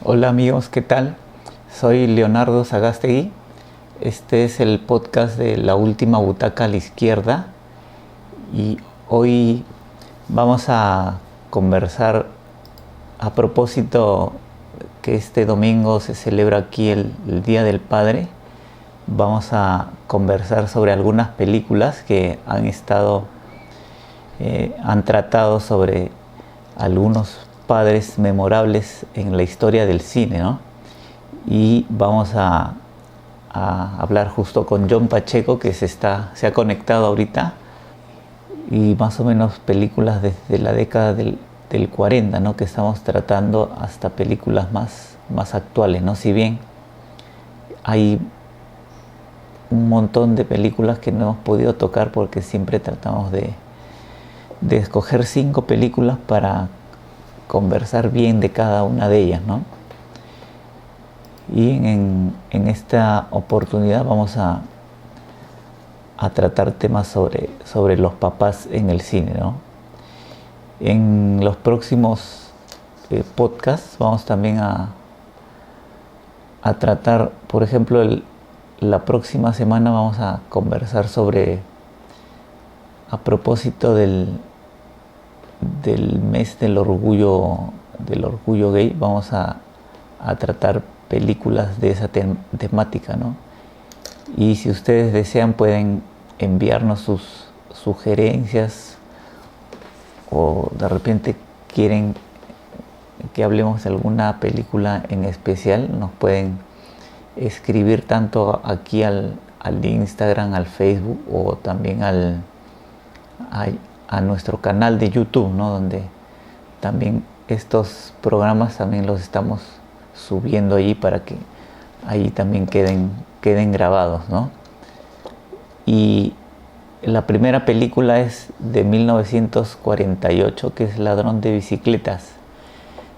Hola amigos, ¿qué tal? Soy Leonardo Sagástegui. Este es el podcast de La Última Butaca a la Izquierda y hoy vamos a conversar a propósito que este domingo se celebra aquí el Día del Padre. Vamos a conversar sobre algunas películas que han tratado sobre algunos padres memorables en la historia del cine, ¿no? Y vamos a hablar justo con John Pacheco, que se ha conectado ahorita, y más o menos películas desde la década del 40, ¿no? Que estamos tratando, hasta películas más actuales, ¿no? Si bien hay un montón de películas que no hemos podido tocar porque siempre tratamos de escoger 5 películas para conversar bien de cada una de ellas, ¿no? Y en esta oportunidad vamos a tratar temas sobre los papás en el cine, ¿no? En los próximos podcasts vamos también a tratar, por ejemplo, la próxima semana vamos a conversar a propósito del mes del orgullo gay, vamos a tratar películas de esa temática, ¿no? Y si ustedes desean pueden enviarnos sus sugerencias o de repente quieren que hablemos de alguna película en especial, nos pueden escribir tanto aquí al Instagram, al Facebook o también a nuestro canal de YouTube, ¿no? Donde también estos programas también los estamos subiendo allí para que ahí también queden grabados, ¿no? Y la primera película es de 1948, que es Ladrón de Bicicletas,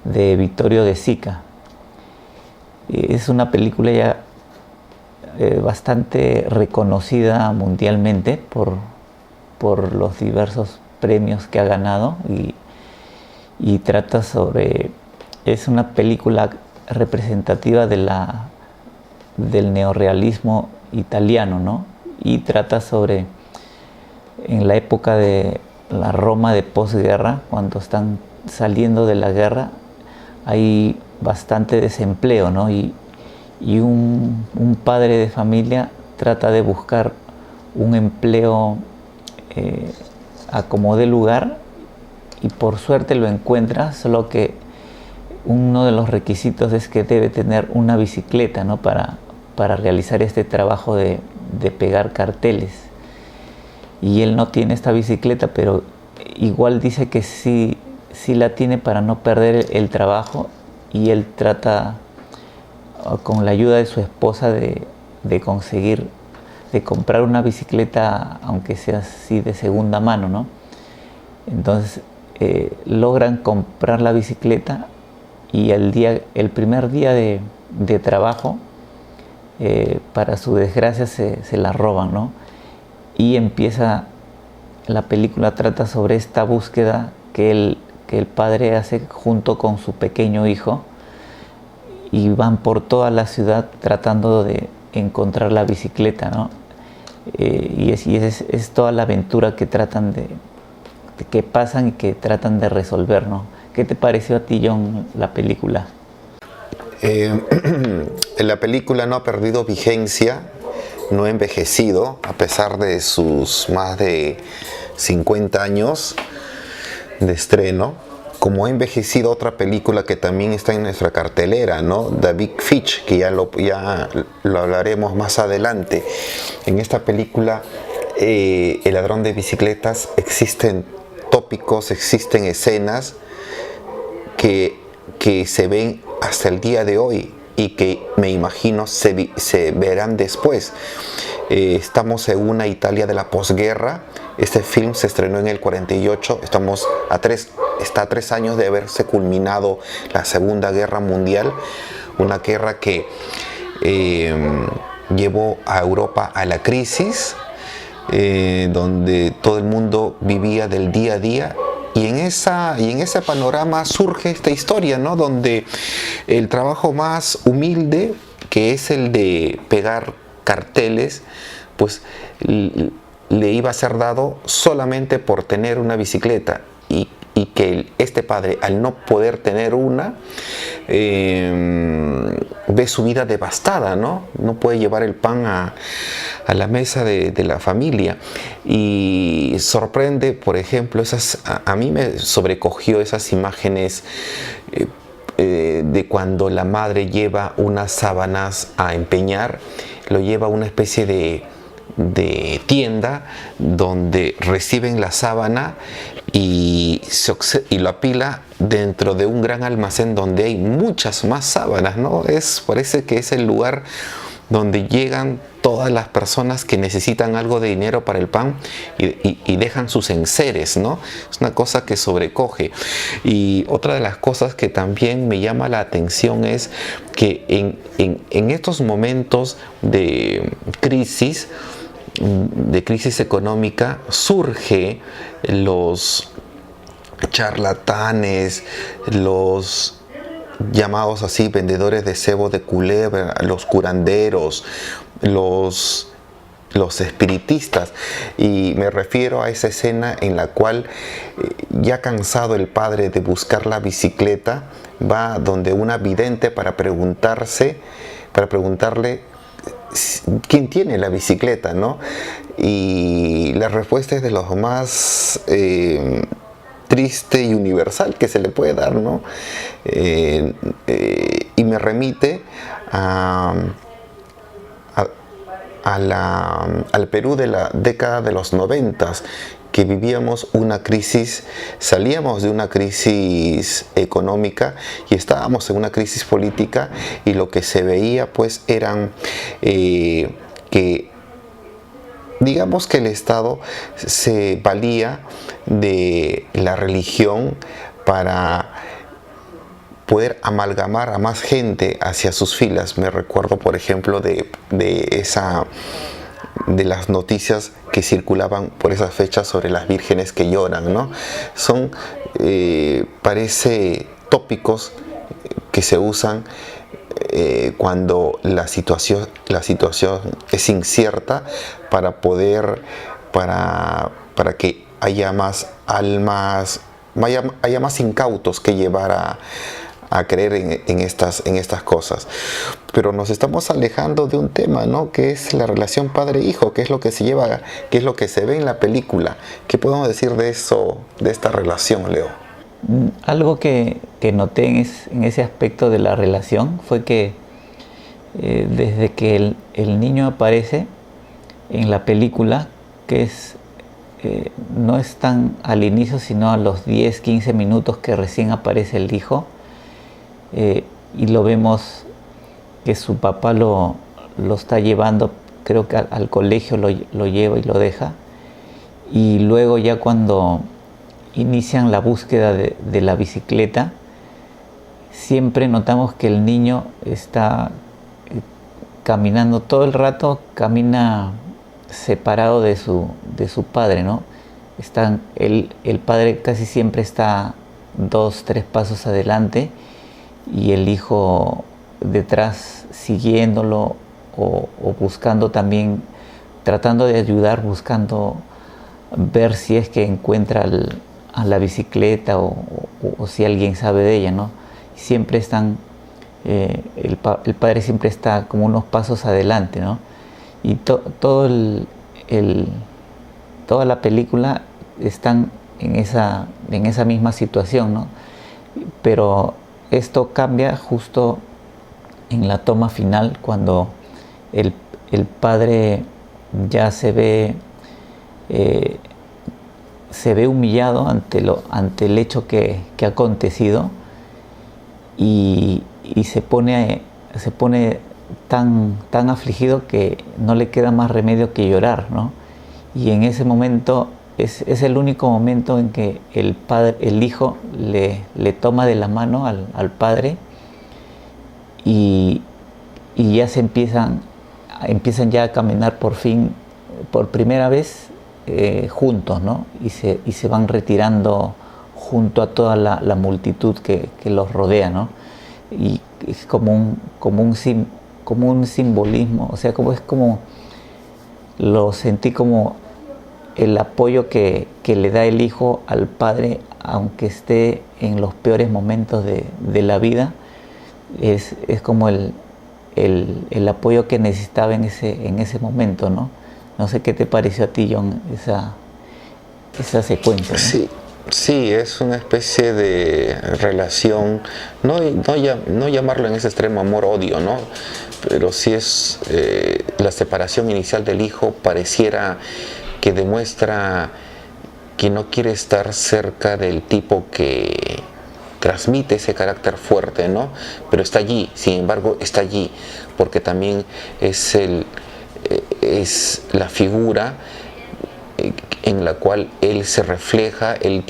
de Vittorio De Sica. Es una película ya bastante reconocida mundialmente por los diversos premios que ha ganado y trata es una película representativa del neorrealismo italiano, ¿no? Y trata en la época de la Roma de posguerra, cuando están saliendo de la guerra, hay bastante desempleo, ¿no? Y un padre de familia trata de buscar un empleo a como dé lugar y por suerte lo encuentra, solo que uno de los requisitos es que debe tener una bicicleta, ¿no? para realizar este trabajo de pegar carteles. Y él no tiene esta bicicleta, pero igual dice que sí la tiene para no perder el trabajo, y él trata con la ayuda de su esposa de comprar una bicicleta, aunque sea así de segunda mano, ¿no? Entonces logran comprar la bicicleta y el primer día de trabajo, para su desgracia se la roban, ¿no? Y la película trata sobre esta búsqueda que el padre hace junto con su pequeño hijo, y van por toda la ciudad tratando de encontrar la bicicleta, ¿no? Y es toda la aventura que que pasan y que tratan de resolver, ¿no? ¿Qué te pareció a ti, John, la película? La película no ha perdido vigencia, no ha envejecido, a pesar de sus más de 50 años de estreno, como ha envejecido otra película que también está en nuestra cartelera, ¿no? The Big Fish, que ya lo hablaremos más adelante. En esta película, El ladrón de bicicletas, existen tópicos, existen escenas que se ven hasta el día de hoy y que me imagino se verán después. Estamos en una Italia de la posguerra. Este film se estrenó en el 48. Está a 3 años de haberse culminado la Segunda Guerra Mundial, una guerra que llevó a Europa a la crisis, donde todo el mundo vivía del día a día y en ese panorama surge esta historia, ¿no? Donde el trabajo más humilde, que es el de pegar carteles, pues le iba a ser dado solamente por tener una bicicleta, y que este padre, al no poder tener una, ve su vida devastada, ¿no? No puede llevar el pan a la mesa de la familia. Y sorprende, por ejemplo, a mí me sobrecogió esas imágenes de cuando la madre lleva unas sábanas a empeñar, lo lleva a una especie de tienda donde reciben la sábana y lo apila dentro de un gran almacén donde hay muchas más sábanas, ¿no? Parece que es el lugar donde llegan todas las personas que necesitan algo de dinero para el pan y dejan sus enseres, ¿no? Es una cosa que sobrecoge. Y otra de las cosas que también me llama la atención es que en estos momentos de crisis económica, surge los charlatanes, los llamados así vendedores de cebo de culebra, los curanderos, los espiritistas, y me refiero a esa escena en la cual, ya cansado el padre de buscar la bicicleta, va donde una vidente para preguntarle quién tiene la bicicleta, ¿no? Y la respuesta es de lo más triste y universal que se le puede dar, ¿no? Y me remite al Perú de la década de los 90, que vivíamos una crisis, salíamos de una crisis económica y estábamos en una crisis política, y lo que se veía pues eran que, digamos, que el Estado se valía de la religión para poder amalgamar a más gente hacia sus filas. Me recuerdo, por ejemplo, de las noticias que circulaban por esas fechas sobre las vírgenes que lloran, ¿no? Son, parece, tópicos que se usan cuando la situación es incierta, para que haya más almas, haya más incautos que llevar a creer en estas cosas. Pero nos estamos alejando de un tema, ¿no? Que es la relación padre-hijo, que es lo que se lleva, que es lo que se ve en la película. ¿Qué podemos decir de eso, de esta relación, Leo? Algo que noté en ese aspecto de la relación fue que desde que el niño aparece en la película, que no es tan al inicio, sino a los 10-15 minutos que recién aparece el hijo, y lo vemos que su papá lo está llevando, creo que al colegio lo lleva y lo deja, y luego ya cuando inician la búsqueda de la bicicleta, siempre notamos que el niño está caminando todo el rato, camina separado de su padre, ¿no? El padre casi siempre está 2-3 pasos adelante, y el hijo detrás siguiéndolo o buscando también, tratando de ayudar, buscando ver si es que encuentra a la bicicleta o si alguien sabe de ella, ¿no? Siempre están, el padre siempre está como unos pasos adelante, ¿no? Y toda la película están en esa misma situación, ¿no? Pero esto cambia justo en la toma final, cuando el padre ya se ve humillado ante el hecho que ha acontecido, y se pone tan afligido que no le queda más remedio que llorar, ¿no? Y en ese momento es el único momento en que el hijo le toma de la mano al padre, y ya empiezan ya a caminar por fin, por primera vez, juntos, ¿no? Y se van retirando junto a toda la multitud que los rodea, ¿no? Y es como un simbolismo, o sea, es como, lo sentí como el apoyo que le da el hijo al padre, aunque esté en los peores momentos de la vida, es como el apoyo que necesitaba en ese momento, ¿no? No sé qué te pareció a ti, John, esa secuencia, ¿no? Sí, sí, es una especie de relación, no llamarlo en ese extremo amor-odio, ¿no? Pero sí es la separación inicial del hijo pareciera que demuestra que no quiere estar cerca del tipo que transmite ese carácter fuerte, ¿no? Pero está allí, sin embargo, está allí, porque también es la figura en la cual él se refleja, él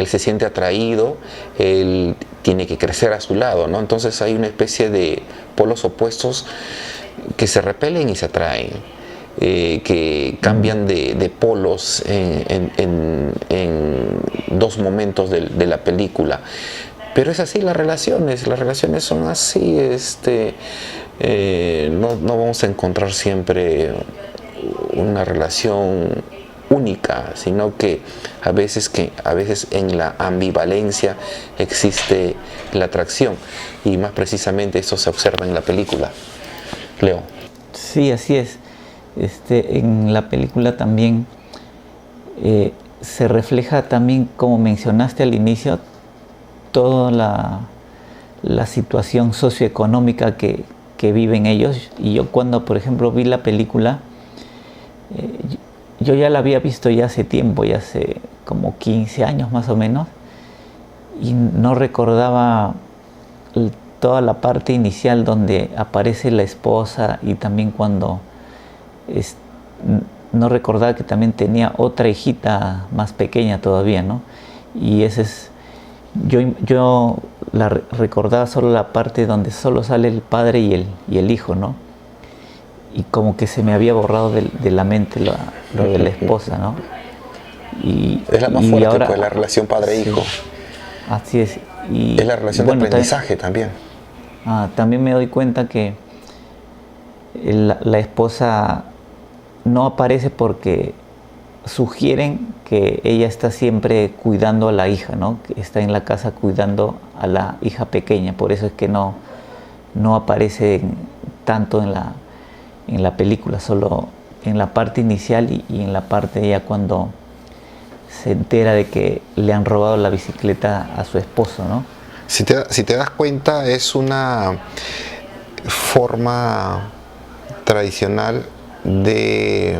se siente atraído, él tiene que crecer a su lado, ¿no? Entonces hay una especie de polos opuestos que se repelen y se atraen, que cambian de polos en dos momentos de la película. Pero es así las relaciones son así, no vamos a encontrar siempre una relación única, sino que a veces en la ambivalencia existe la atracción, y más precisamente eso se observa en la película. Leo. Sí, así es. En la película también se refleja también, como mencionaste al inicio, toda la situación socioeconómica que viven ellos. Y yo cuando, por ejemplo, vi la película, yo ya la había visto ya hace tiempo, ya hace como 15 años más o menos, y no recordaba toda la parte inicial donde aparece la esposa, y también cuando no recordaba que también tenía otra hijita más pequeña todavía, ¿no? Y yo recordaba solo la parte donde solo sale el padre y el hijo, ¿no? Y como que se me había borrado de la mente lo de la esposa, ¿no? Es la más fuerte, ahora, pues, la relación padre-hijo. Sí, así es. Es la relación de aprendizaje también. También me doy cuenta que la esposa no aparece porque sugieren que ella está siempre cuidando a la hija, ¿no? Que está en la casa cuidando a la hija pequeña. Por eso es que no aparece tanto en la película, solo en la parte inicial y en la parte ya cuando se entera de que le han robado la bicicleta a su esposo, ¿no? Si te das cuenta, es una forma tradicional de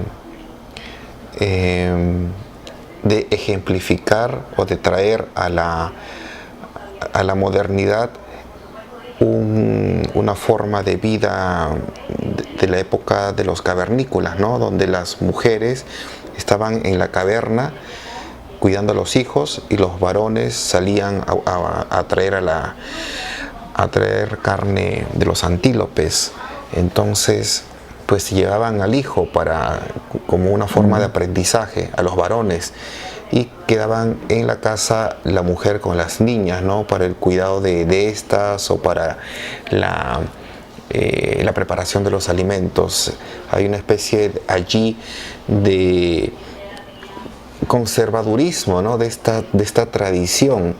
ejemplificar o de traer a la modernidad una forma de vida de la época de los cavernícolas, ¿no? Donde las mujeres estaban en la caverna cuidando a los hijos y los varones salían a traer carne de los antílopes. Entonces, pues llevaban al hijo como una forma de aprendizaje a los varones, y quedaban en la casa la mujer con las niñas, ¿no? Para el cuidado de estas, o para la preparación de los alimentos. Hay una especie allí de conservadurismo, ¿no? de esta tradición.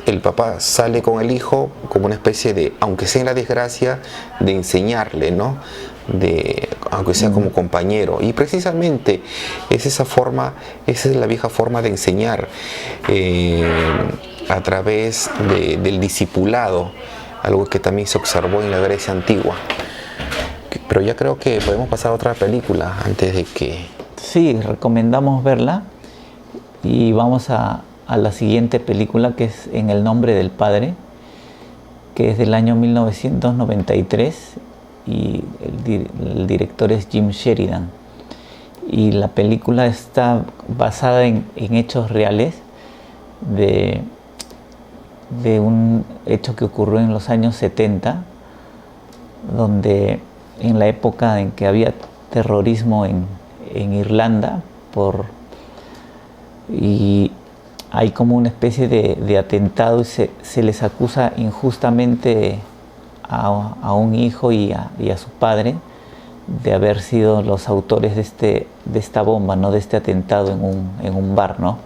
El papá sale con el hijo como una especie de, aunque sea en la desgracia, de enseñarle, ¿no? Aunque sea como compañero. Y precisamente esa es la vieja forma de enseñar, a través del discipulado, algo que también se observó en la Grecia antigua. Pero ya creo que podemos pasar a otra película antes de que... Sí, recomendamos verla, y vamos a la siguiente película, que es En el nombre del Padre, que es del año 1993, y el director es Jim Sheridan. Y la película está basada en hechos reales de un hecho que ocurrió en los años 70, donde en la época en que había terrorismo en Irlanda, y hay como una especie de atentado y se les acusa injustamente a un hijo y a su padre de haber sido los autores de esta bomba, ¿no? De este atentado en un bar, ¿no?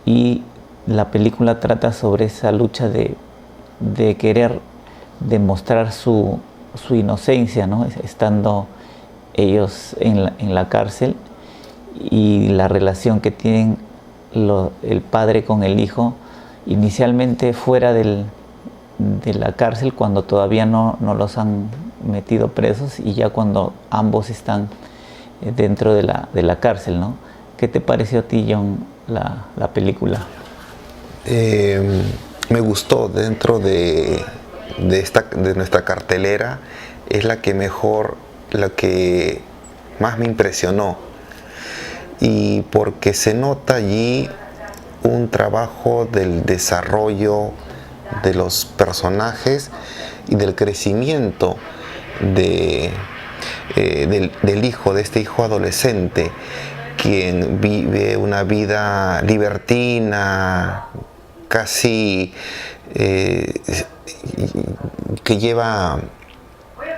Y la película trata sobre esa lucha de querer demostrar su inocencia, ¿no? Estando ellos en la cárcel, y la relación que tienen el padre con el hijo, inicialmente fuera de la cárcel, cuando todavía no los han metido presos, y ya cuando ambos están dentro de la cárcel, ¿no? ¿Qué te pareció a ti, John, la película? Me gustó. Dentro de nuestra cartelera es la que más me impresionó, y porque se nota allí un trabajo del desarrollo de los personajes y del crecimiento del hijo, de este hijo adolescente, quien vive una vida libertina, casi que lleva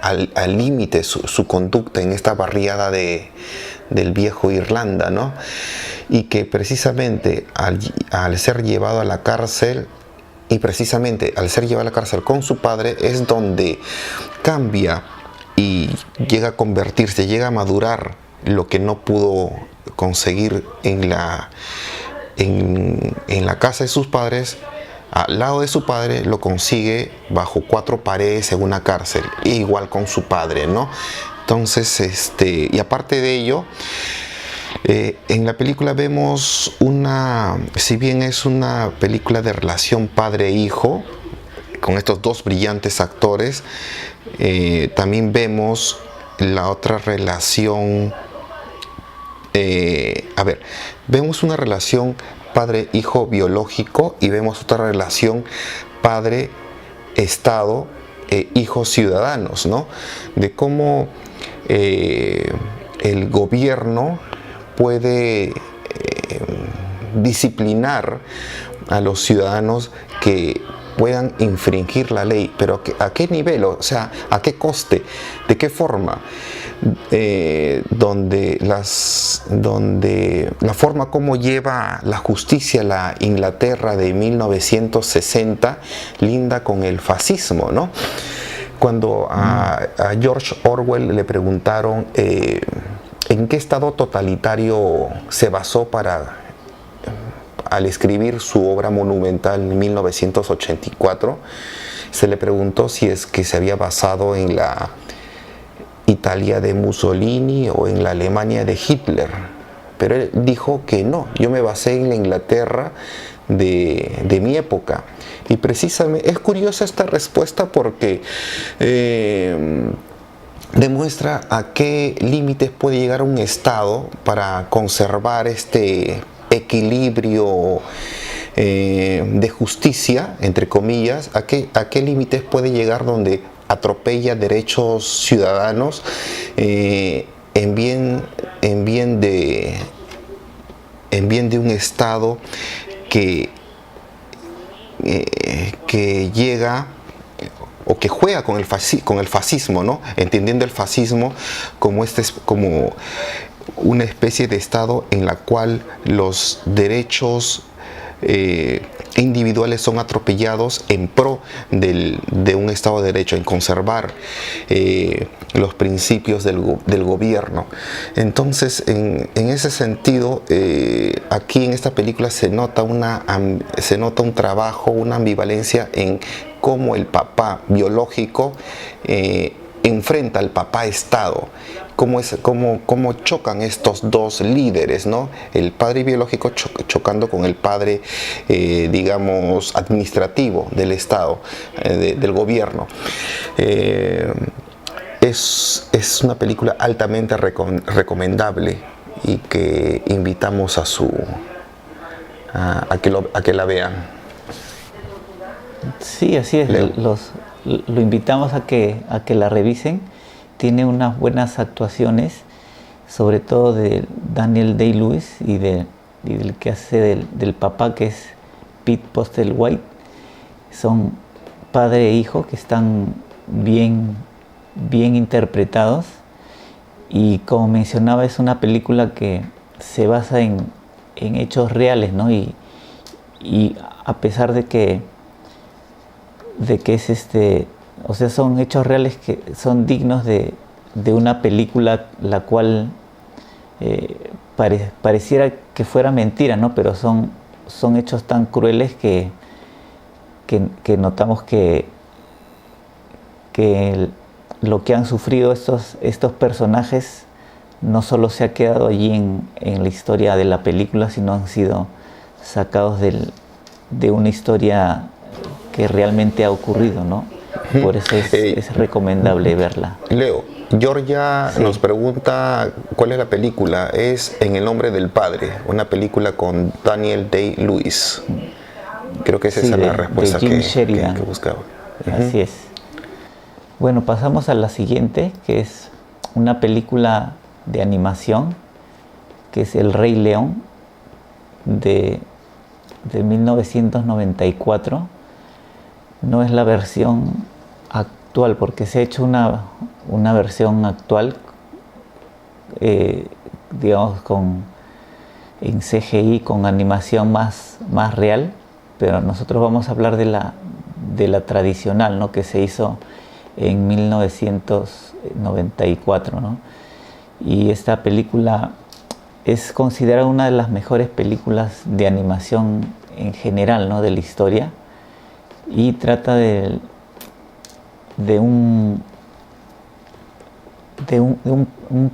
al límite su conducta en esta barriada del viejo Irlanda, ¿no? Y que precisamente al ser llevado a la cárcel, y precisamente al ser llevado a la cárcel con su padre, es donde cambia y llega a convertirse, llega a madurar lo que no pudo conseguir en la casa de sus padres. Al lado de su padre lo consigue bajo 4 paredes en una cárcel, igual con su padre, ¿no? Entonces, y aparte de ello, en la película vemos si bien es una película de relación padre-hijo, con estos dos brillantes actores, también vemos la otra relación. Vemos una relación padre-hijo biológico, y vemos otra relación padre-estado, hijos ciudadanos, ¿no? De cómo el gobierno puede disciplinar a los ciudadanos que puedan infringir la ley, pero ¿a qué nivel? O sea, ¿a qué coste? ¿De qué forma? Donde la forma como lleva la justicia la Inglaterra de 1960 linda con el fascismo, ¿no? Cuando a George Orwell le preguntaron en qué estado totalitario se basó al escribir su obra monumental en 1984, se le preguntó si es que se había basado en la Italia de Mussolini o en la Alemania de Hitler, pero él dijo que no, yo me basé en la Inglaterra de mi época. Y precisamente es curiosa esta respuesta porque demuestra a qué límites puede llegar un Estado para conservar este equilibrio de justicia, entre comillas, a qué límites puede llegar donde atropella derechos ciudadanos en bien de un Estado que llega o que juega con el fascismo, ¿no? Entendiendo el fascismo como una especie de Estado en la cual los derechos individuales son atropellados en pro de un Estado de Derecho, en conservar los principios del gobierno. Entonces, en ese sentido, aquí en esta película se nota un trabajo, una ambivalencia en cómo el papá biológico enfrenta al papá Estado, cómo chocan estos dos líderes, ¿no? El padre biológico chocando con el padre, digamos, administrativo del Estado, del gobierno. Es una película altamente recomendable y que invitamos a que la vean. Sí, así es. Lo invitamos a que la revisen. Tiene unas buenas actuaciones, sobre todo de Daniel Day-Lewis y de del que hace del papá, que es Pete Postlethwaite. Son padre e hijo que están bien interpretados, y como mencionaba, es una película que se basa en hechos reales, ¿no? Y a pesar de que es o sea, son hechos reales que son dignos de una película la cual pareciera que fuera mentira, ¿no? Pero son hechos tan crueles que notamos que lo que han sufrido estos personajes no solo se ha quedado allí en la historia de la película, sino han sido sacados de una historia que realmente ha ocurrido, ¿no? Por eso es recomendable verla. Leo, Georgia Sí. nos pregunta cuál es la película. Es En el nombre del padre, una película con Daniel Day-Lewis. Creo que esa Sí, es la respuesta de Jim que Sheridan. buscaba. Así es. Bueno, pasamos a la siguiente, que es una película de animación, que es El Rey León, de 1994. No es la versión actual, porque se ha hecho una versión actual, digamos, en CGI, con animación más real, pero nosotros vamos a hablar de la tradicional, ¿no? Que se hizo en 1994, ¿no? Y esta película es considerada una de las mejores películas de animación en general, ¿no? De la historia, y trata de un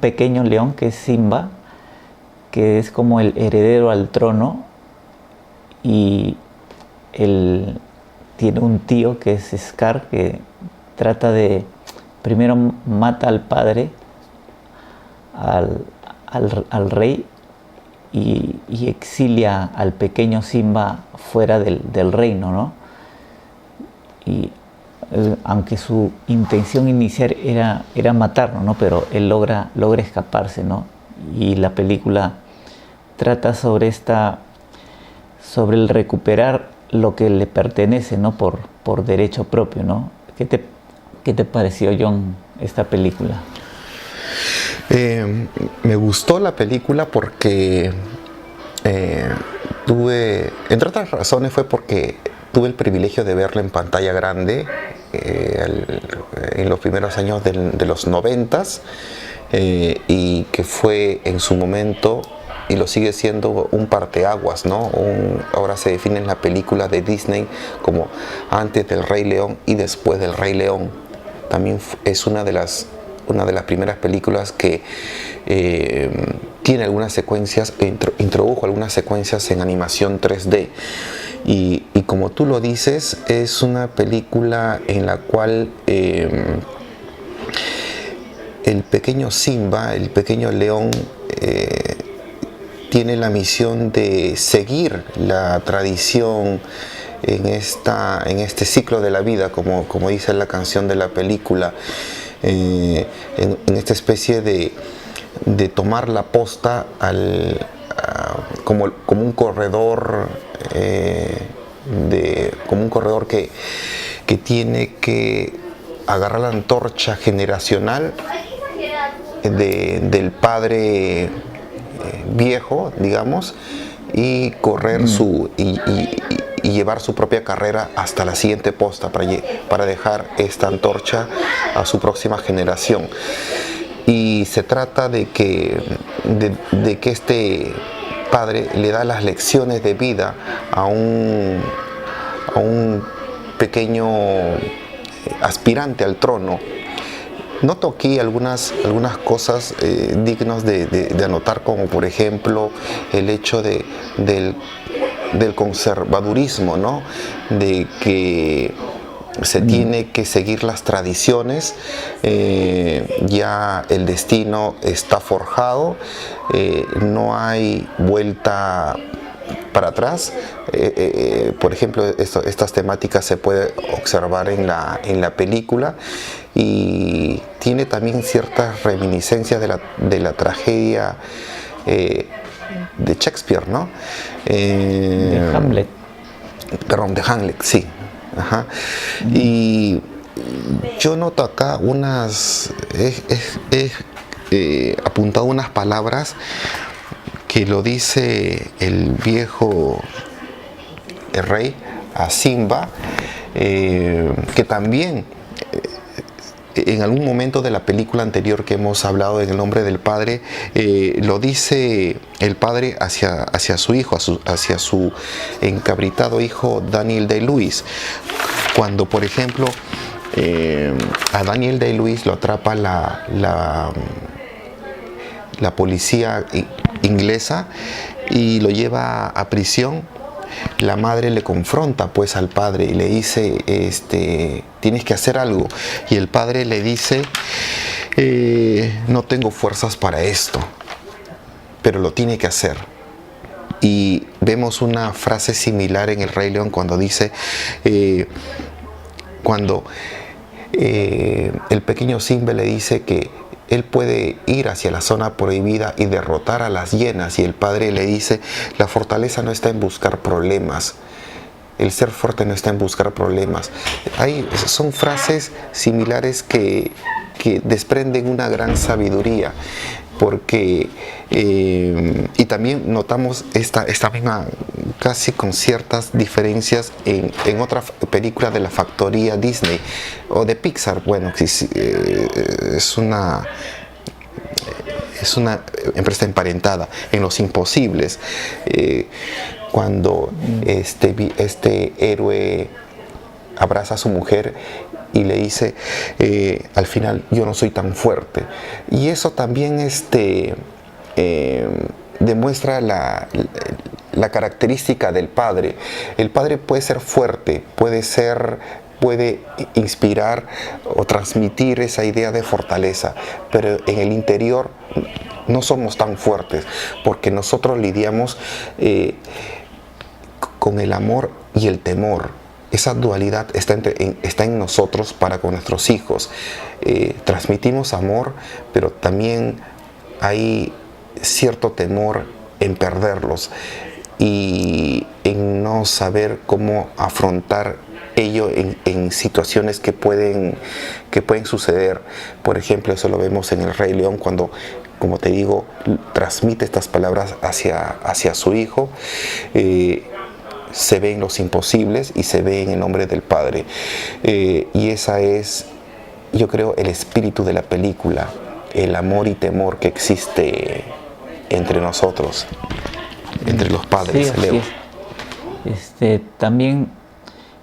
pequeño león que es Simba, que es como el heredero al trono, y él tiene un tío que es Scar, que trata primero mata al padre, al rey, y exilia al pequeño Simba fuera del reino, ¿no? Y aunque su intención inicial era matarlo, ¿no? Pero él logra escaparse, ¿no? Y la película trata sobre el recuperar lo que le pertenece, ¿no? Por derecho propio, ¿no? ¿Qué te pareció, John, esta película? Me gustó la película porque entre otras razones, fue porque tuve el privilegio de verla en pantalla grande en los primeros años de los 90s, y que fue en su momento, y lo sigue siendo, un parteaguas, ¿no? Ahora se define en la película de Disney como antes del Rey León y después del Rey León. También es una de las primeras películas que tiene algunas secuencias, introdujo algunas secuencias en animación 3D. Y como tú lo dices, es una película en la cual el pequeño Simba, el pequeño león, tiene la misión de seguir la tradición en este ciclo de la vida, como dice la canción de la película, en esta especie de tomar la posta como un corredor, como un corredor que tiene que agarrar la antorcha generacional del padre viejo, digamos, y correr y llevar su propia carrera hasta la siguiente posta para dejar esta antorcha a su próxima generación. Y se trata de que este padre le da las lecciones de vida a un pequeño aspirante al trono. Noto aquí algunas cosas dignas de anotar, como por ejemplo el hecho del conservadurismo, ¿no? De que se tiene que seguir las tradiciones, ya el destino está forjado, no hay vuelta para atrás. Por ejemplo, estas temáticas se puede observar en la película, y tiene también ciertas reminiscencias de la tragedia de Shakespeare, ¿no? De Hamlet. Perdón, de Hamlet, sí. Ajá. Y yo noto acá he apuntado unas palabras que lo dice el viejo rey a Simba, que también en algún momento de la película anterior que hemos hablado, en El nombre del padre, lo dice el padre hacia su hijo, hacia su encabritado hijo Daniel Day-Lewis, cuando por ejemplo a Daniel Day-Lewis lo atrapa la policía inglesa y lo lleva a prisión. La madre le confronta pues al padre y le dice, tienes que hacer algo, y el padre le dice, no tengo fuerzas para esto, pero lo tiene que hacer. Y vemos una frase similar en El Rey León cuando dice, cuando el pequeño Simba le dice que él puede ir hacia la zona prohibida y derrotar a las hienas, y el padre le dice, la fortaleza no está en buscar problemas, el ser fuerte no está en buscar problemas. Son frases similares que desprenden una gran sabiduría, porque y también notamos esta misma, casi con ciertas diferencias, en otra película de la factoría Disney o de Pixar. Bueno, es una empresa emparentada, en Los Imposibles, cuando este héroe abraza a su mujer y le dice, al final, yo no soy tan fuerte. Y eso también demuestra la característica del padre. El padre puede ser fuerte, puede inspirar o transmitir esa idea de fortaleza, pero en el interior no somos tan fuertes, porque nosotros lidiamos con el amor y el temor. Esa dualidad está en nosotros para con nuestros hijos. Transmitimos amor, pero también hay cierto temor en perderlos y en no saber cómo afrontar ello en situaciones que pueden suceder. Por ejemplo, eso lo vemos en El Rey León, cuando, como te digo, transmite estas palabras hacia su hijo. Se ve en Los Imposibles y se ve en El Nombre del Padre. Y esa es, yo creo, el espíritu de la película, el amor y temor que existe entre nosotros, entre los padres. Sí, Leo. También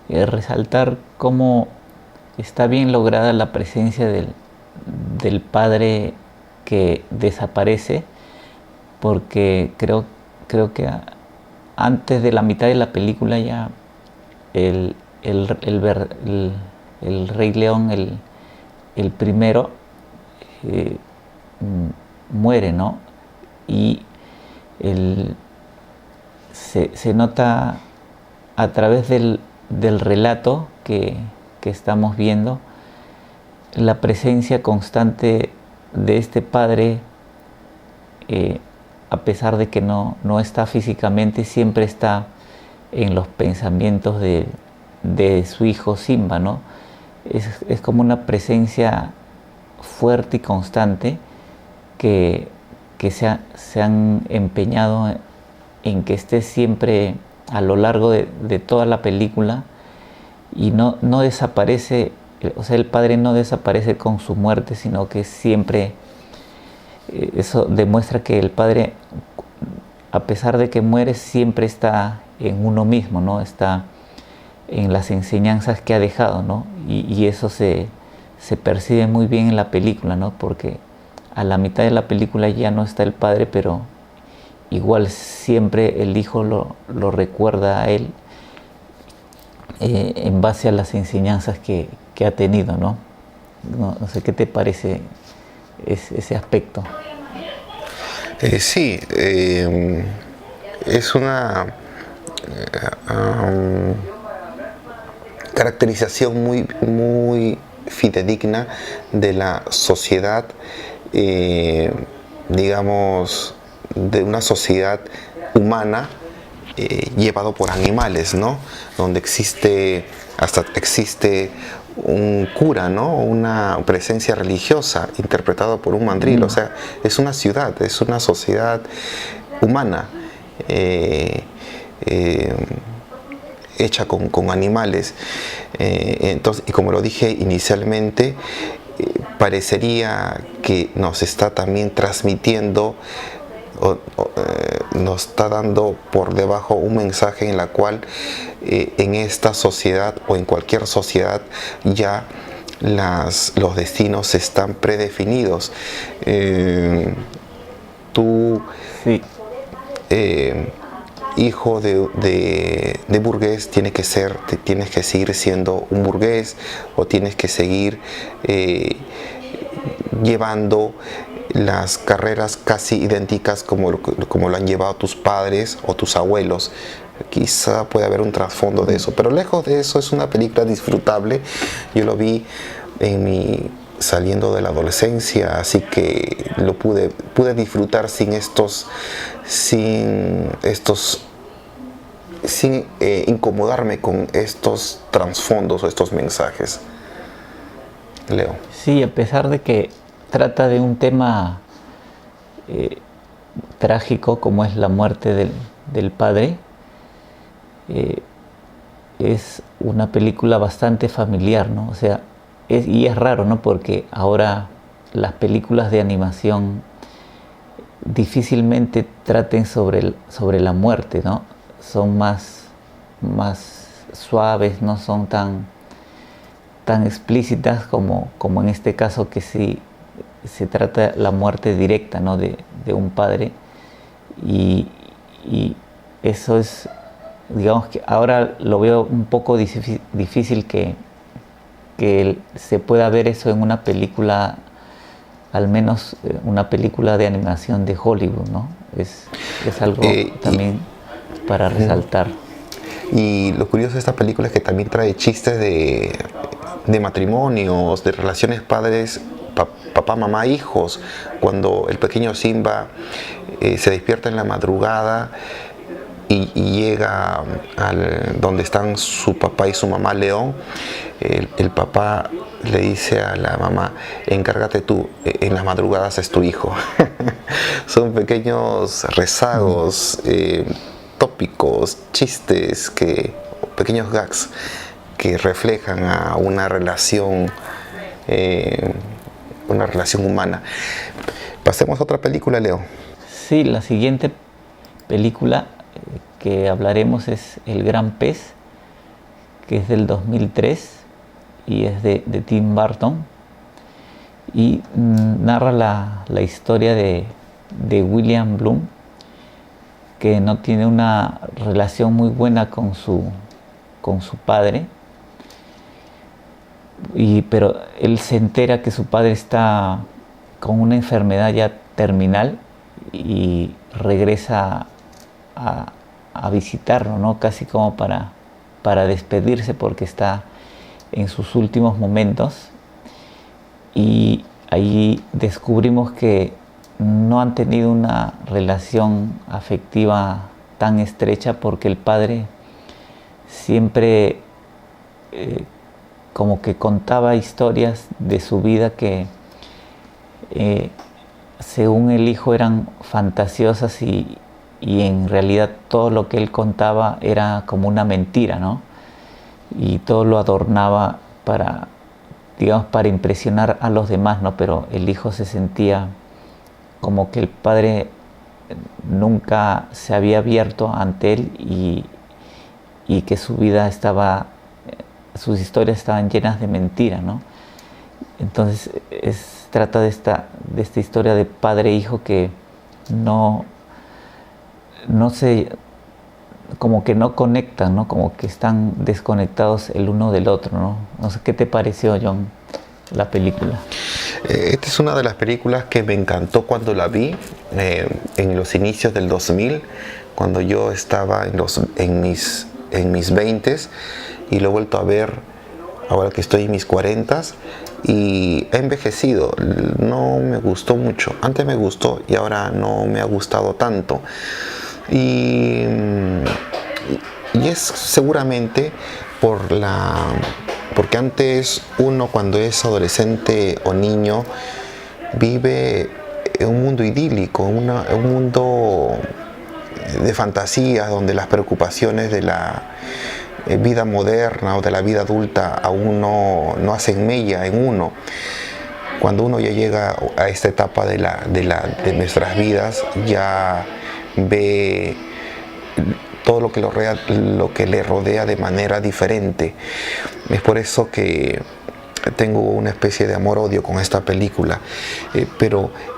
resaltar cómo está bien lograda la presencia del padre que desaparece, porque creo que antes de la mitad de la película ya el Rey León, el primero, muere, ¿no? Y se nota a través del relato que estamos viendo la presencia constante de este padre, a pesar de que no está físicamente, siempre está en los pensamientos de su hijo Simba, ¿no? Es como una presencia fuerte y constante que se han empeñado en que esté siempre a lo largo de toda la película, y no desaparece. O sea, el padre no desaparece con su muerte, sino que siempre, eso demuestra que el padre, a pesar de que muere, siempre está en uno mismo, ¿no? Está en las enseñanzas que ha dejado, ¿no? Y eso se percibe muy bien en la película, ¿no? Porque a la mitad de la película ya no está el padre, pero igual siempre el hijo lo recuerda a él, en base a las enseñanzas que ha tenido, ¿no? No sé qué te parece ese aspecto. Sí, es una caracterización muy fidedigna de la sociedad, digamos, de una sociedad humana llevado por animales, ¿no? Donde existe un cura, ¿no? Una presencia religiosa interpretada por un mandril. O sea, es una ciudad, es una sociedad humana hecha con animales. Entonces, y como lo dije inicialmente, parecería que nos está también transmitiendo nos está dando por debajo un mensaje en la cual en esta sociedad o en cualquier sociedad ya los destinos están predefinidos. Tú, Sí, hijo de burgués, tienes que seguir siendo un burgués, o tienes que seguir llevando las carreras casi idénticas como lo han llevado tus padres o tus abuelos. Quizá puede haber un trasfondo de eso, pero lejos de eso es una película disfrutable. Yo lo vi saliendo de la adolescencia, así que lo pude disfrutar sin incomodarme con estos trasfondos o estos mensajes. Leo. sí, a pesar de que trata de un tema trágico como es la muerte del padre, es una película bastante familiar, ¿no? O sea, y es raro, ¿no? Porque ahora las películas de animación difícilmente traten sobre la muerte, ¿no? Son más suaves, no son tan explícitas como en este caso, que sí se trata la muerte directa, ¿no? de un padre, y eso es, digamos que ahora lo veo un poco difícil que se pueda ver eso en una película, al menos una película de animación de Hollywood, ¿no? Es algo también para resaltar. Y lo curioso de esta película es que también trae chistes de matrimonios, de relaciones padres, papá, mamá, hijos. Cuando el pequeño Simba se despierta en la madrugada y llega donde están su papá y su mamá León, el papá le dice a la mamá: encárgate tú, en las madrugadas es tu hijo. Son pequeños rezagos, tópicos, chistes, pequeños gags que reflejan a una relación humana. Pasemos a otra película, Leo. Sí, la siguiente película que hablaremos es El Gran Pez, que es del 2003 y es de Tim Burton, y narra la historia de William Bloom, que no tiene una relación muy buena con su padre, pero él se entera que su padre está con una enfermedad ya terminal y regresa a visitarlo, ¿no? Casi como para despedirse, porque está en sus últimos momentos, y ahí descubrimos que no han tenido una relación afectiva tan estrecha, porque el padre siempre como que contaba historias de su vida que según el hijo eran fantasiosas, y en realidad todo lo que él contaba era como una mentira, ¿no? Y todo lo adornaba para impresionar a los demás, ¿no? Pero el hijo se sentía como que el padre nunca se había abierto ante él, y que sus historias estaban llenas de mentiras, ¿no? Entonces trata de esta historia de padre e hijo que no como que no conectan, ¿no? Como que están desconectados el uno del otro, ¿no? No sé, ¿qué te pareció, John, la película? Esta es una de las películas que me encantó cuando la vi en los inicios del 2000, cuando yo estaba en mis 20s, y lo he vuelto a ver ahora que estoy en mis 40s, y he envejecido. No me gustó mucho. Antes me gustó y ahora no me ha gustado tanto. Y es seguramente porque antes uno, cuando es adolescente o niño, vive en un mundo idílico, en un mundo de fantasías, donde las preocupaciones de la vida moderna o de la vida adulta aún no hacen mella en uno. Cuando uno ya llega a esta etapa de nuestras vidas, ya ve todo lo que le rodea de manera diferente. Es por eso que tengo una especie de amor-odio con esta película.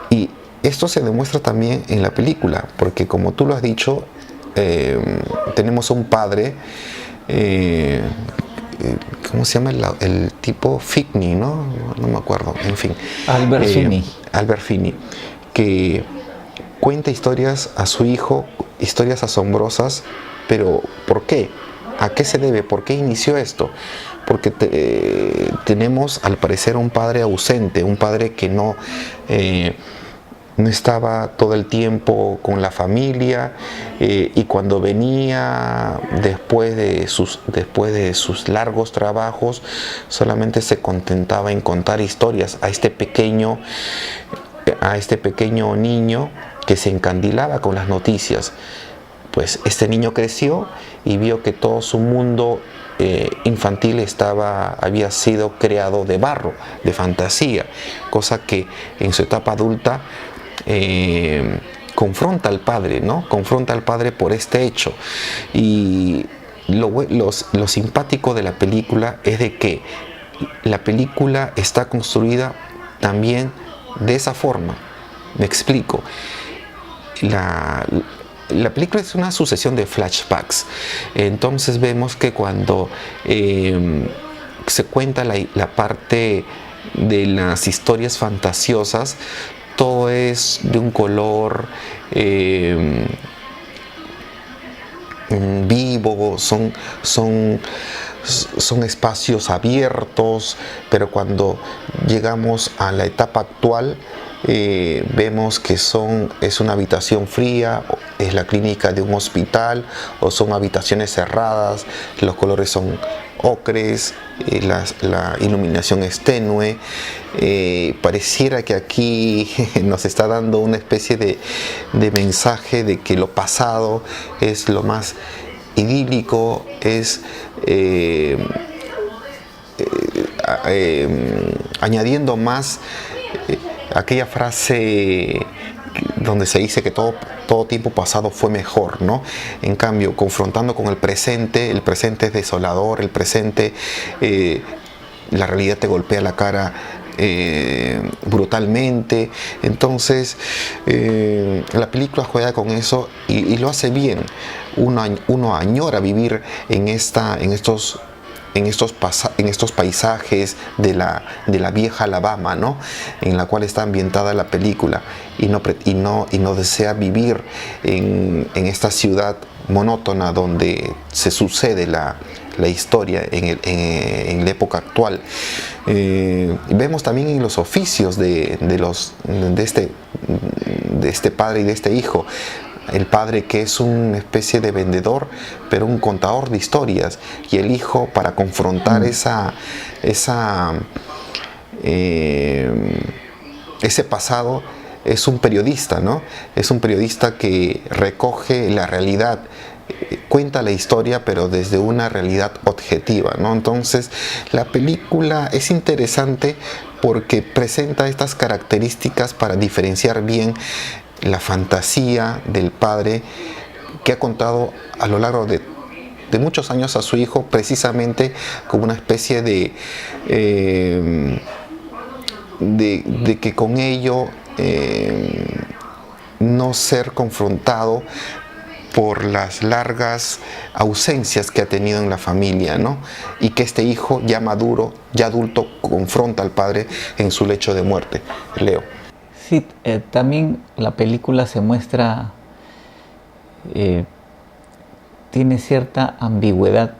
Y esto se demuestra también en la película, porque como tú lo has dicho, tenemos un padre, ¿cómo se llama el tipo? Finney, ¿no? No me acuerdo, en fin. Albert Finney. Albert Finney, que cuenta historias a su hijo, historias asombrosas, pero ¿por qué? ¿A qué se debe? ¿Por qué inició esto? Porque tenemos al parecer un padre ausente, un padre que no estaba todo el tiempo con la familia, y cuando venía después de sus largos trabajos, solamente se contentaba en contar historias a este pequeño niño que se encandilaba con las noticias. Pues este niño creció y vio que todo su mundo infantil había sido creado de barro, de fantasía, cosa que en su etapa adulta confronta al padre, ¿no? Confronta al padre por este hecho. Y lo simpático de la película es de que la película está construida también de esa forma. Me explico. La película es una sucesión de flashbacks. Entonces vemos que cuando se cuenta la parte de las historias fantasiosas, todo es de un color vivo, son espacios abiertos, pero cuando llegamos a la etapa actual, vemos que es una habitación fría, es la clínica de un hospital, o son habitaciones cerradas, los colores son ocres, la iluminación es tenue. Pareciera que aquí nos está dando una especie de mensaje de que lo pasado es lo más idílico, es añadiendo más aquella frase donde se dice que todo tiempo pasado fue mejor, ¿no? En cambio, confrontando con el presente es desolador, el presente, la realidad te golpea la cara brutalmente. Entonces la película juega con eso y lo hace bien. Uno añora vivir en estos paisajes de la vieja Alabama, ¿no? En la cual está ambientada la película, y no desea vivir en esta ciudad monótona donde se sucede la historia en la época actual. Vemos también en los oficios de este padre y de este hijo. El padre, que es una especie de vendedor, pero un contador de historias, y el hijo, para confrontar ese pasado, es un periodista, ¿no? Es un periodista que recoge la realidad, cuenta la historia, pero desde una realidad objetiva, ¿no? Entonces, la película es interesante porque presenta estas características para diferenciar bien la fantasía del padre, que ha contado a lo largo de muchos años a su hijo, precisamente como una especie de que con ello no ser confrontado por las largas ausencias que ha tenido en la familia, ¿no? Y que este hijo, ya maduro, ya adulto, confronta al padre en su lecho de muerte. Leo. Sí, también la película se muestra, tiene cierta ambigüedad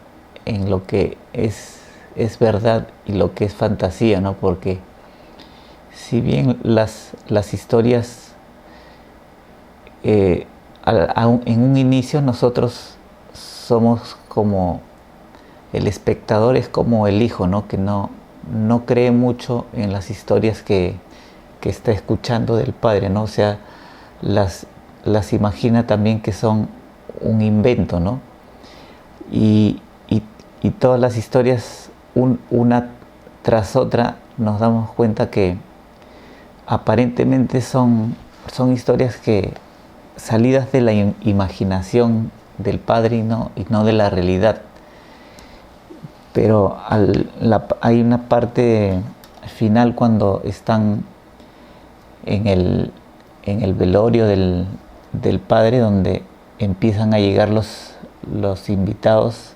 en lo que es es verdad y lo que es fantasía, ¿no? Porque si bien las historias en un inicio nosotros somos como el espectador, es como el hijo, ¿no? Que no cree mucho en las historias que está escuchando del padre, ¿no? O sea, las imagina también que son un invento, ¿no? Y todas las historias, una tras otra, nos damos cuenta que aparentemente son historias que salidas de la imaginación del padre y no de la realidad. Pero hay una parte final cuando están en el velorio del padre, donde empiezan a llegar los invitados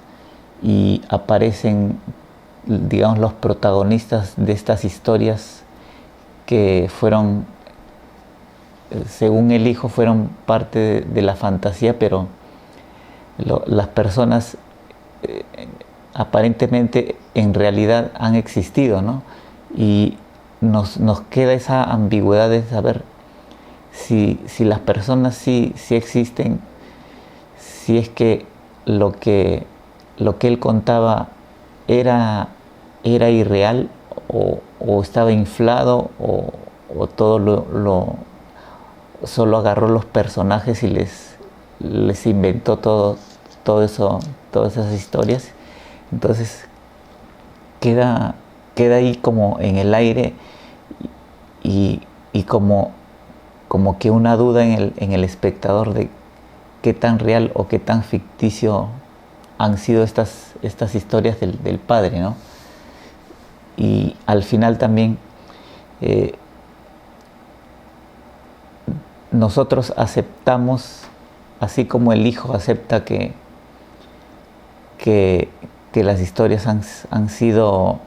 y aparecen, digamos, los protagonistas de estas historias que fueron, según el hijo, fueron parte de la fantasía, pero las personas aparentemente en realidad han existido, ¿no? Y nos queda esa ambigüedad de saber si las personas sí existen, si es que lo que él contaba era irreal o estaba inflado o todo solo agarró los personajes y les inventó todo eso, todas esas historias. Entonces queda ahí como en el aire y como que una duda en el espectador de qué tan real o qué tan ficticio han sido estas historias del padre, ¿no? Y al final también nosotros aceptamos, así como el hijo acepta que las historias han sido,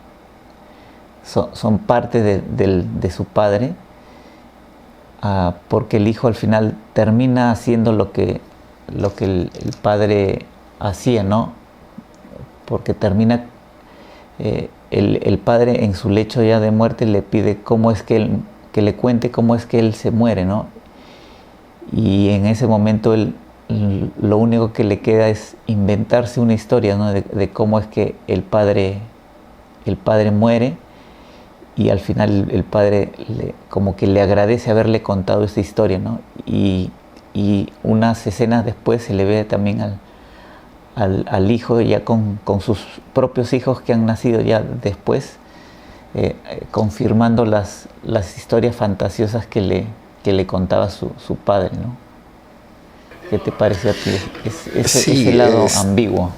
son parte de su padre, porque el hijo al final termina haciendo lo que el padre hacía, ¿no? Porque termina, el padre en su lecho ya de muerte le pide que le cuente cómo es que él se muere, ¿no? Y en ese momento lo único que le queda es inventarse una historia, ¿no? de cómo es que el padre muere, y al final el padre como que le agradece haberle contado esta historia, ¿no? Y unas escenas después se le ve también al hijo ya con sus propios hijos que han nacido ya después, confirmando las historias fantasiosas que le contaba su padre, ¿no? ¿Qué te parece a ti ese lado ambiguo?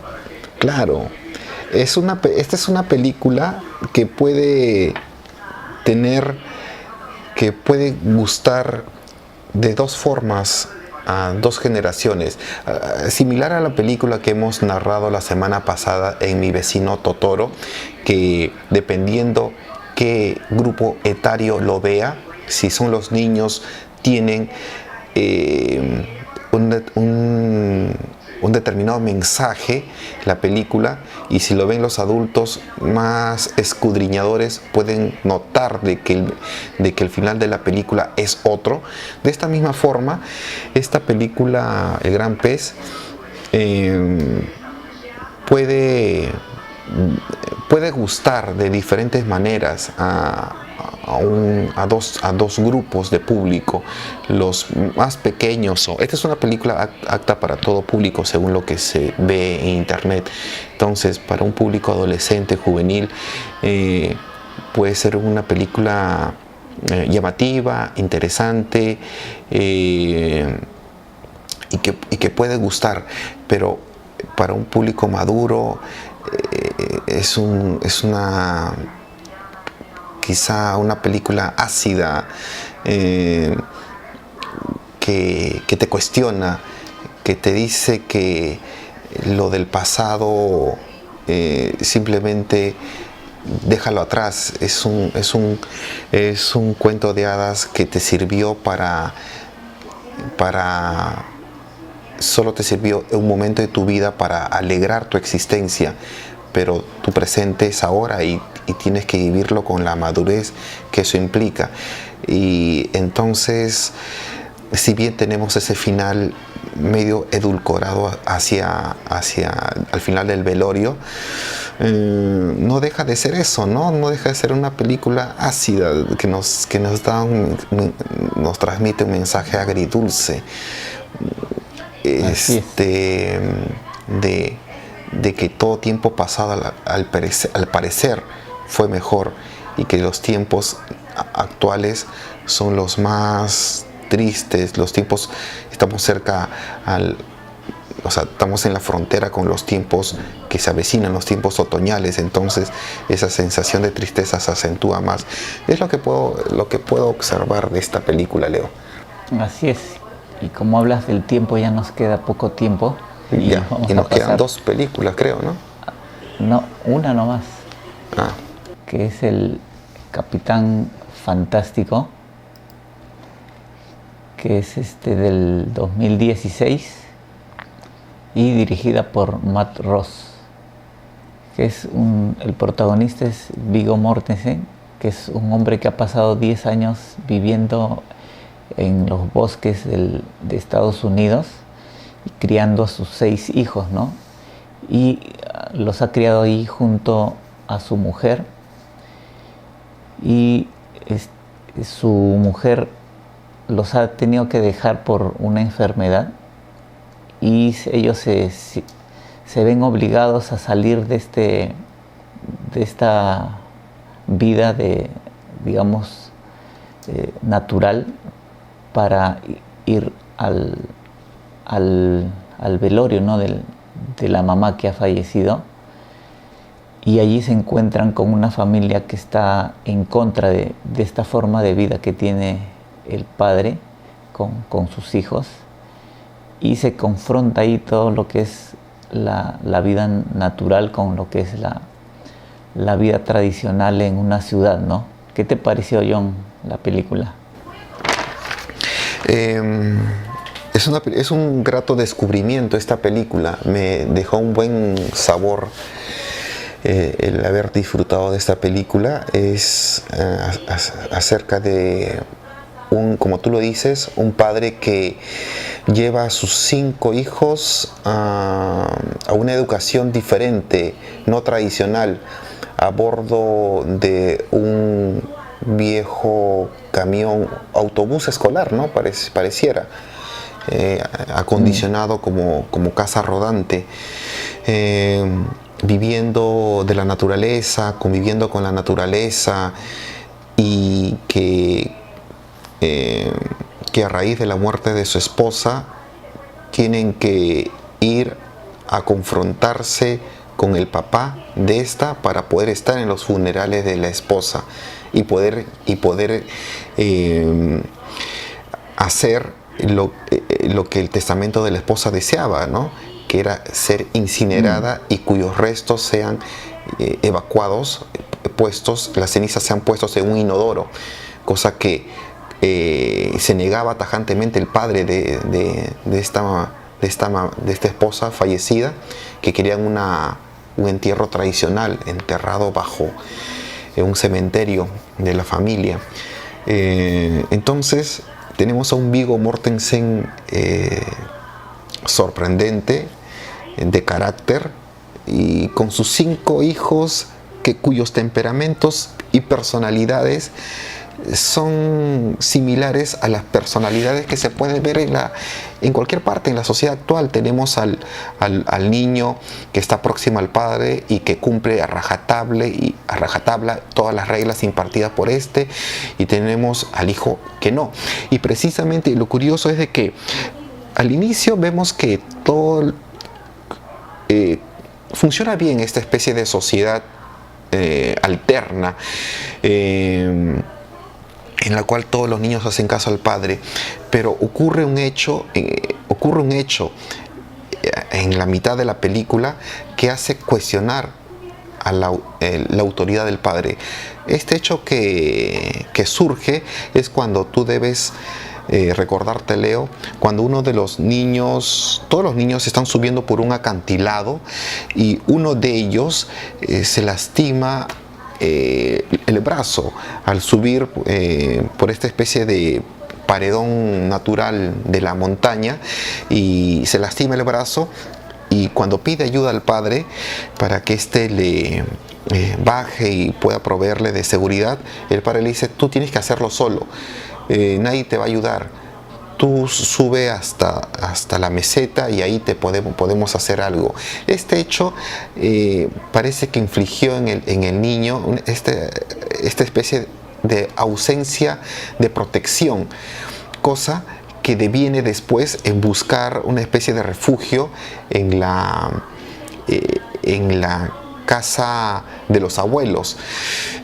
Claro, esta es una película que puede gustar de dos formas a dos generaciones, similar a la película que hemos narrado la semana pasada en Mi vecino Totoro, que dependiendo qué grupo etario lo vea, si son los niños, tienen un determinado mensaje la película, y si lo ven los adultos más escudriñadores pueden notar de que el final de la película es otro. De esta misma forma, esta película El Gran Pez puede gustar de diferentes maneras a dos grupos de público. Los más pequeños, esta es una película apta para todo público según lo que se ve en internet. Entonces, para un público adolescente, juvenil, puede ser una película llamativa, interesante, y que puede gustar, pero para un público maduro es quizá una película ácida, que te cuestiona, que te dice que lo del pasado simplemente déjalo atrás. Es un cuento de hadas que te sirvió solo te sirvió un momento de tu vida para alegrar tu existencia, pero tu presente es ahora y tienes que vivirlo con la madurez que eso implica. Y entonces, si bien tenemos ese final medio edulcorado hacia al final del velorio, no deja de ser eso, ¿no? No deja de ser una película ácida que nos transmite un mensaje agridulce, de que todo tiempo pasado al parecer fue mejor, y que los tiempos actuales son los más tristes. Los tiempos, estamos cerca estamos en la frontera con los tiempos que se avecinan, los tiempos otoñales. Entonces esa sensación de tristeza se acentúa más. Es lo que puedo observar de esta película, Leo. Así es. Y como hablas del tiempo, ya nos queda poco tiempo. Y nos quedan 2 películas, creo, ¿no? No, una nomás. Que es el Capitán Fantástico, que es del 2016 y dirigida por Matt Ross, que es el protagonista es Viggo Mortensen, que es un hombre que ha pasado 10 años viviendo en los bosques de Estados Unidos y criando a sus 6 hijos, ¿no? Y los ha criado ahí junto a su mujer, y su mujer los ha tenido que dejar por una enfermedad, y ellos se ven obligados a salir de esta vida digamos, natural, para ir al velorio, ¿no? de la mamá que ha fallecido. Y allí se encuentran con una familia que está en contra de esta forma de vida que tiene el padre con sus hijos, y se confronta ahí todo lo que es la vida natural con lo que es la vida tradicional en una ciudad, ¿no? ¿Qué te pareció, John, la película? Es un grato descubrimiento esta película. Me dejó un buen sabor el haber disfrutado de esta película. Es acerca de como tú lo dices, un padre que lleva a sus 5 hijos a una educación diferente, no tradicional, a bordo de un viejo camión, autobús escolar, ¿no? Pareciera, acondicionado como casa rodante, viviendo de la naturaleza, conviviendo con la naturaleza, y que a raíz de la muerte de su esposa tienen que ir a confrontarse con el papá de esta para poder estar en los funerales de la esposa y poder hacer lo que el testamento de la esposa deseaba, ¿no? Que era ser incinerada y cuyos restos sean evacuados, las cenizas sean puestos en un inodoro, cosa que se negaba tajantemente el padre de esta esposa fallecida, que querían un entierro tradicional, enterrado bajo un cementerio de la familia. Entonces tenemos a un Viggo Mortensen sorprendente, de carácter, y con sus 5 hijos cuyos temperamentos y personalidades son similares a las personalidades que se pueden ver en cualquier parte en la sociedad actual. Tenemos al niño que está próximo al padre y que cumple a rajatabla todas las reglas impartidas por este, y tenemos al hijo que no. Y precisamente lo curioso es de que al inicio vemos que todo funciona bien, esta especie de sociedad alterna, en la cual todos los niños hacen caso al padre, pero ocurre un hecho en la mitad de la película que hace cuestionar a la autoridad del padre. Este hecho que surge es cuando tú debes recordarte, Leo, cuando uno de los niños, todos los niños están subiendo por un acantilado y uno de ellos se lastima el brazo al subir por esta especie de paredón natural de la montaña, y se lastima el brazo, y cuando pide ayuda al padre para que éste le baje y pueda proveerle de seguridad, el padre le dice: tú tienes que hacerlo solo, nadie te va a ayudar, tú sube hasta la meseta y ahí podemos hacer algo. Este hecho parece que infligió en el niño esta especie de ausencia de protección, cosa que deviene después en buscar una especie de refugio en la casa de los abuelos,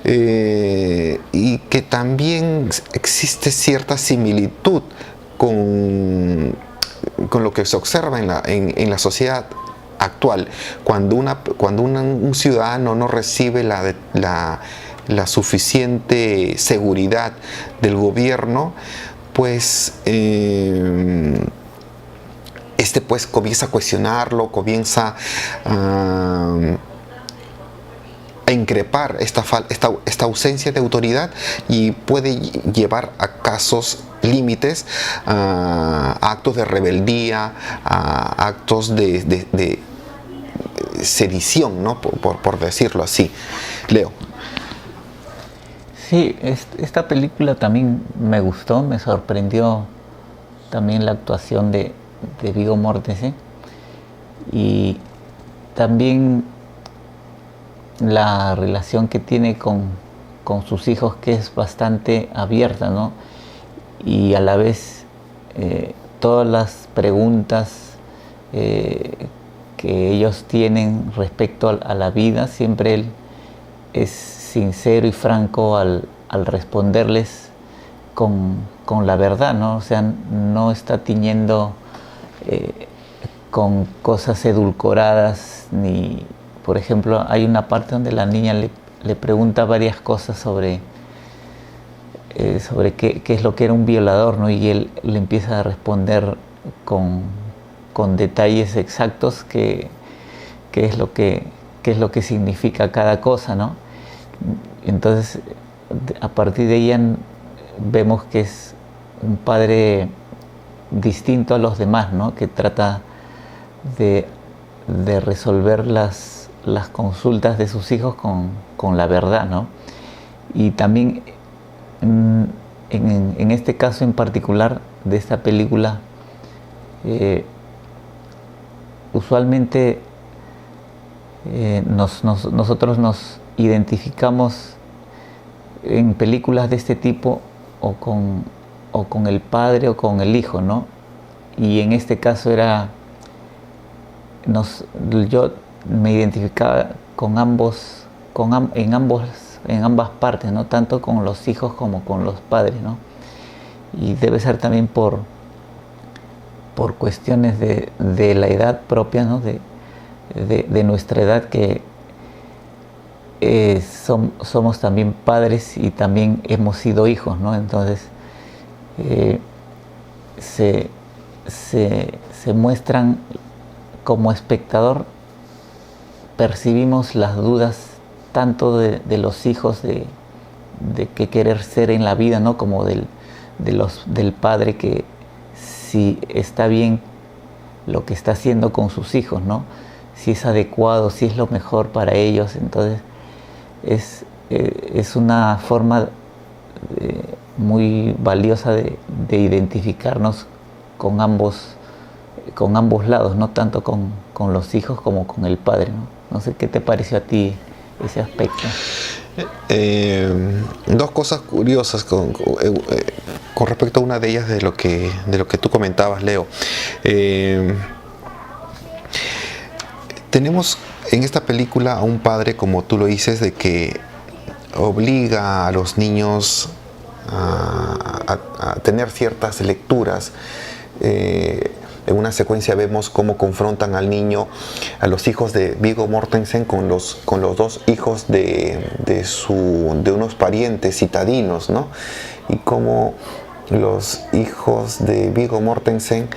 y que también existe cierta similitud con lo que se observa en la sociedad actual, cuando un ciudadano no recibe la suficiente seguridad del gobierno, pues pues comienza a cuestionarlo, comienza a increpar esta ausencia de autoridad, y puede llevar a casos límites, a actos de rebeldía, a actos de sedición, ¿no? por decirlo así. Leo. Sí, esta película también me gustó, me sorprendió también la actuación de Viggo Mortensen, y también la relación que tiene con sus hijos, que es bastante abierta, ¿no? Y a la vez todas las preguntas que ellos tienen respecto a la vida, siempre él es sincero y franco al responderles con la verdad, ¿no? O sea, no está tiñendo con cosas edulcoradas, ni, por ejemplo, hay una parte donde la niña le pregunta varias cosas sobre qué es lo que era un violador, ¿no? Y él le empieza a responder con detalles exactos qué es lo que significa cada cosa, ¿no? Entonces, a partir de ella vemos que es un padre distinto a los demás, ¿no? Que trata de resolver las consultas de sus hijos con la verdad, ¿no? Y también en este caso en particular de esta película, usualmente nosotros nos identificamos en películas de este tipo o con el padre o con el hijo, ¿no? Y en este caso yo me identificaba con en ambas partes, ¿no? Tanto con los hijos como con los padres, ¿no? Y debe ser también por cuestiones de la edad propia, ¿no? De nuestra edad, que somos también padres y también hemos sido hijos, ¿no? Entonces se muestran, como espectador percibimos las dudas tanto de los hijos de qué querer ser en la vida, ¿no? Como del padre, que si está bien lo que está haciendo con sus hijos, ¿no? Si es adecuado, si es lo mejor para ellos. Entonces es una forma muy valiosa de identificarnos con ambos lados, no tanto con los hijos como con el padre, ¿no? No sé qué te pareció a ti ese aspecto. Dos cosas curiosas con respecto a una de ellas de lo que tú comentabas, Leo. Tenemos en esta película a un padre, como tú lo dices, de que obliga a los niños a tener ciertas lecturas. En una secuencia vemos cómo confrontan al niño, a los hijos de Viggo Mortensen con los dos hijos de unos parientes citadinos, ¿no? Y cómo los hijos de Viggo Mortensen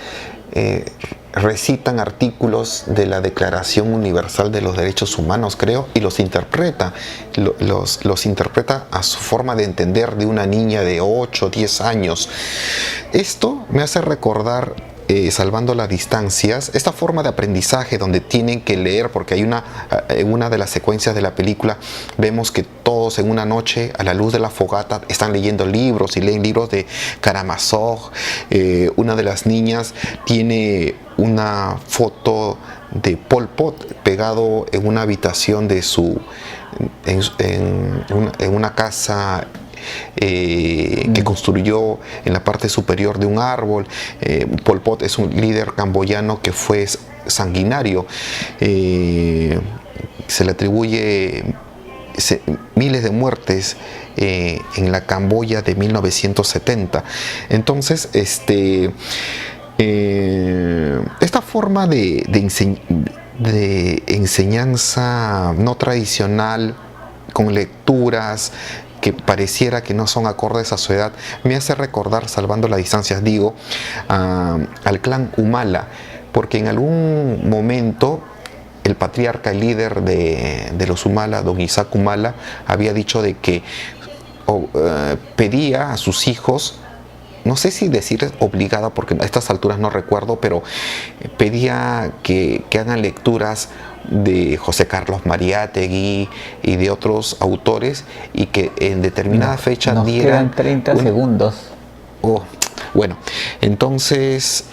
recitan artículos de la Declaración Universal de los Derechos Humanos, creo, y los interpreta. Los interpreta a su forma de entender de una niña de 8 o 10 años. Esto me hace recordar, salvando las distancias, esta forma de aprendizaje donde tienen que leer, porque en una de las secuencias de la película vemos que todos en una noche a la luz de la fogata están leyendo libros y leen libros de Karamazov. Una de las niñas tiene una foto de Pol Pot pegado en una habitación de en una casa que construyó en la parte superior de un árbol. Pol Pot es un líder camboyano que fue sanguinario. Se le atribuye miles de muertes en la Camboya de 1970. Entonces, esta forma de enseñanza no tradicional, con lecturas que pareciera que no son acordes a su edad, me hace recordar, salvando las distancias, digo, al clan Humala, porque en algún momento el patriarca, el líder de los Humala, don Isaac Humala, había dicho de que pedía a sus hijos, no sé si decir obligada, porque a estas alturas no recuerdo, pero pedía que hagan lecturas de José Carlos Mariátegui y de otros autores, y que en determinada fecha nos dieran... quedan 30 segundos. Bueno, entonces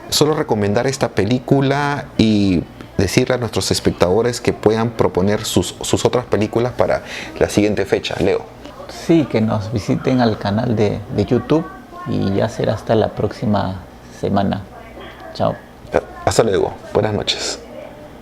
solo recomendar esta película y decirle a nuestros espectadores que puedan proponer sus otras películas para la siguiente fecha. Leo. Sí, que nos visiten al canal de YouTube, y ya será hasta la próxima semana. Chao. Hasta luego. Buenas noches.